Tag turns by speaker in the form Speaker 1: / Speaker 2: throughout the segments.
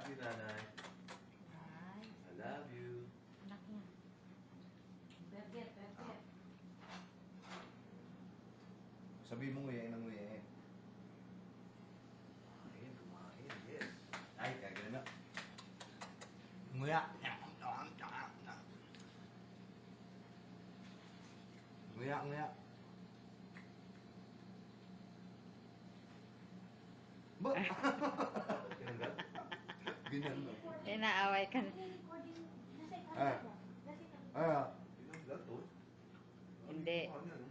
Speaker 1: you, Nanay.
Speaker 2: Ay,
Speaker 1: I love you.
Speaker 2: anak niya. Berget.
Speaker 3: Sabi mo nguyain ng nguyain.
Speaker 1: Kumain, yes.
Speaker 3: Ay, kagano na. Nguya. Nguya. Ba?
Speaker 1: Tinanggal?
Speaker 3: Ganyan mo.
Speaker 4: Inaaway ka.
Speaker 1: Tinanggal to?
Speaker 4: Hindi.
Speaker 1: Ano yan?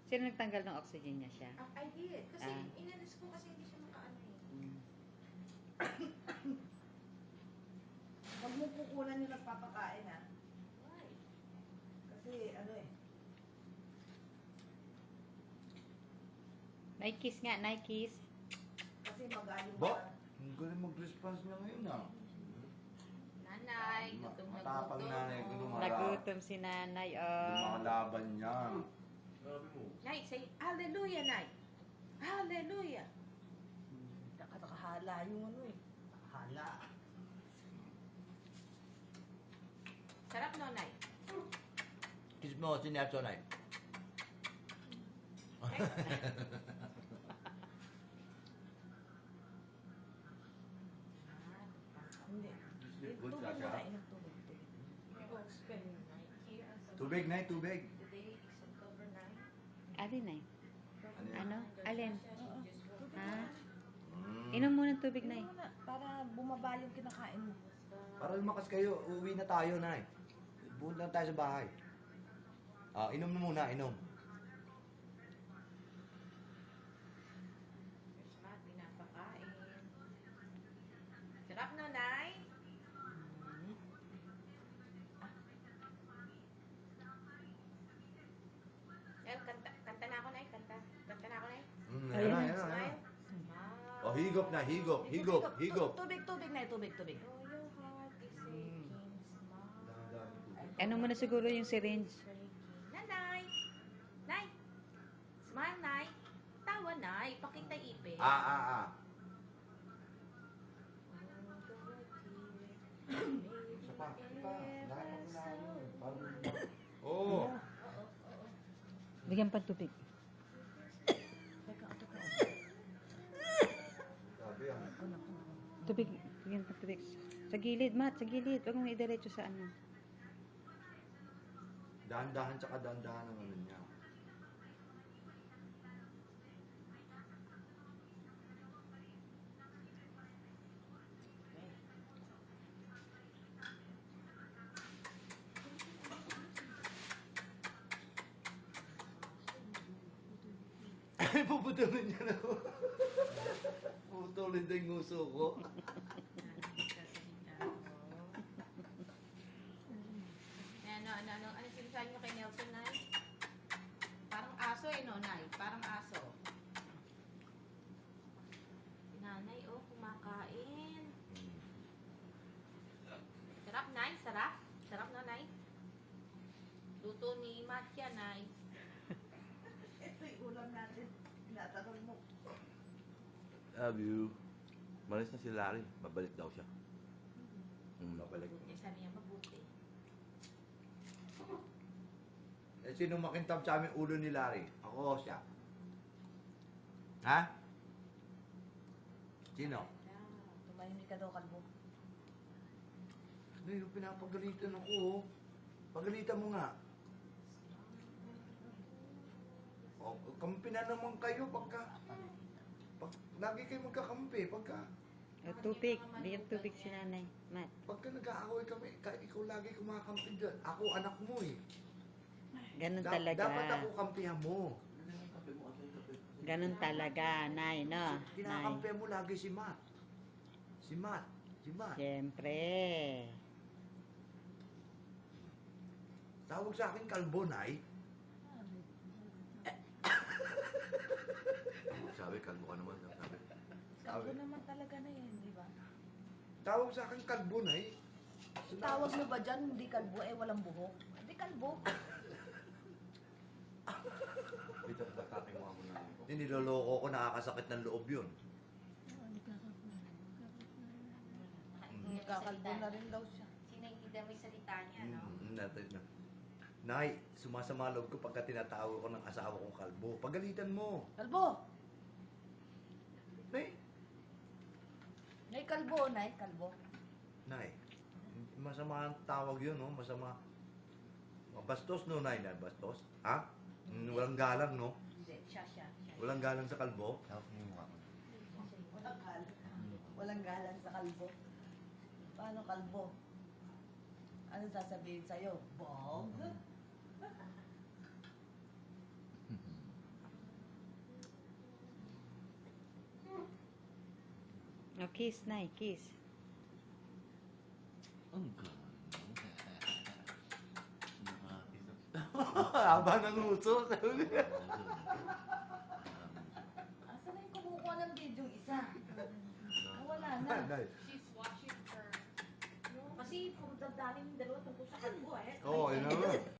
Speaker 4: Sino nagtanggal ng oxygen niya siya?
Speaker 2: I did. Kasi
Speaker 4: Ah.
Speaker 2: inalis ko kasi hindi siya makaano eh.
Speaker 5: Huwag mo kukunan yung nagpapakain, ha?
Speaker 2: Why?
Speaker 5: Kasi, ano eh.
Speaker 4: Nike-kiss nga, Nike-kiss.
Speaker 5: Kasi mag-ano
Speaker 3: Ba? Ang galing mag-response niya ngayon ah.
Speaker 2: Nanay, gutom na
Speaker 3: Matapang
Speaker 2: gutom.
Speaker 3: nanay, gutom na.
Speaker 4: Nagutom si nanay, oh.
Speaker 3: Lumalaban niya.
Speaker 1: Sabi mo.
Speaker 2: Nay, say, hallelujah, Nay. Hallelujah.
Speaker 5: Nakahala yung ano eh. Nakahala.
Speaker 2: Sarap no, Nay.
Speaker 3: Kiss mo si Neto na
Speaker 5: Hindi.
Speaker 1: Good
Speaker 5: Tubig
Speaker 1: siya.
Speaker 5: muna, inom tubig.
Speaker 2: Oh, spend your night here.
Speaker 3: Tubig na, tubig.
Speaker 2: Today is October 9.
Speaker 4: Alin eh? Ano? Alin? Ha?
Speaker 3: Mm.
Speaker 4: Inom muna ng tubig na
Speaker 5: Inom muna, para bumaba yung kinakain mo.
Speaker 3: Para lumakas kayo, uuwi na tayo na Punta na tayo sa bahay. Inom na muna, inom.
Speaker 2: There's Matt, pinapakain. Sarap no, Nay? Eh, kanta na ako, Nay. Kanta na ako, Nay.
Speaker 4: Ayan.
Speaker 2: Smile.
Speaker 3: Oh, higop na, higop.
Speaker 5: Tubig, tubig.
Speaker 2: Though your heart is aching, smile.
Speaker 4: Ano mo na siguro yung syringe?
Speaker 2: Nanay! Nay! Smile, Nay! Tawa, Nay! Pakita ipin.
Speaker 3: Isa pa. Dapat lalo. Oo.
Speaker 4: Bigyan pa tubig.
Speaker 3: Sabi yan.
Speaker 4: Tubig. Bigyan pa tubig. Sa gilid, Matt. Sa gilid. Huwag mo idiretso sa ano.
Speaker 3: Dahan-dahan tsaka dahan-dahan ang ano niya. Ay, puputulin niya na ako. Puputulin din yung nguso ko.
Speaker 2: Ano sinasabi nyo kay Nelson, Nay? Parang aso eh, no, Nay? Parang aso. Nanay, oh, kumakain. Sarap, Nay? Sarap? Sarap no, Nay? Luto ni Matya, Nay.
Speaker 5: Ito yung ulam natin. Tinatanong mo.
Speaker 1: Love you. Malis na si Larry. Babalik daw siya. Babalik.
Speaker 2: Eh, sabi niya, mabuti.
Speaker 3: Eh, sino makintab sa amin ulo ni Larry? Ako o siya? Ha? Sino?
Speaker 5: Tumahimik ka daw, kalbo.
Speaker 3: Ngayon, pinapagalitan ako, oh. Pagalitan mo nga. Oh, kampi na naman kayo pagka... lagi kayo magkakampi. Pagka
Speaker 4: Tubig. Bigyan tubig si nanay. Matt.
Speaker 3: nag-aaway kami, ikaw lagi kumakampi dyan. Ako, anak mo eh.
Speaker 4: Ganun talaga.
Speaker 3: Dapat ako kampihan mo.
Speaker 4: Ganun talaga, Nay, no? Nay.
Speaker 3: Kinakampihan mo lagi si Matt. Si Matt.
Speaker 4: Siyempre.
Speaker 3: Tawag sa akin kalbo, Nay.
Speaker 1: Sabi, kalbo ka naman. Sabi.
Speaker 5: Kalbo naman talaga na yan, di ba?
Speaker 3: Tawag sa akin kalbo, Nay.
Speaker 5: Tawag mo ba dyan, hindi kalbo, walang buhok? Hindi kalbo.
Speaker 1: Dito, tatapin mo ako na.
Speaker 3: Niloloko ko, nakakasakit ng loob yun.
Speaker 5: Nagkakalbo na rin daw siya.
Speaker 2: Sinaintindihan mo yung salita niya, no?
Speaker 3: Natin na. Nay, sumasama loob ko pagka tinatawag ko ng asawa kong kalbo. Pagalitan mo.
Speaker 5: Kalbo!
Speaker 3: Nay,
Speaker 5: Nay, kalbo, Nay, kalbo.
Speaker 3: Nay, masama ang tawag yun, no? Masama. Bastos, no, Nay, na bastos? Ha? Walang galang, no?
Speaker 5: Hindi, siya.
Speaker 3: Walang galang sa kalbo?
Speaker 5: Walang galang. Walang galang sa kalbo. Paano kalbo? Ano sasabihin sa'yo? Bog?
Speaker 4: Oh, kiss, Nay, kiss.
Speaker 1: Ang ganda.
Speaker 3: Haba ng uso.
Speaker 5: Asa na yung kumukuha ng video isa? Wala na.
Speaker 3: Nay.
Speaker 2: She's watching her. No, kasi puro damdamin yung dalawa tungkol sa kalbo, eh.
Speaker 3: Oo, yun na.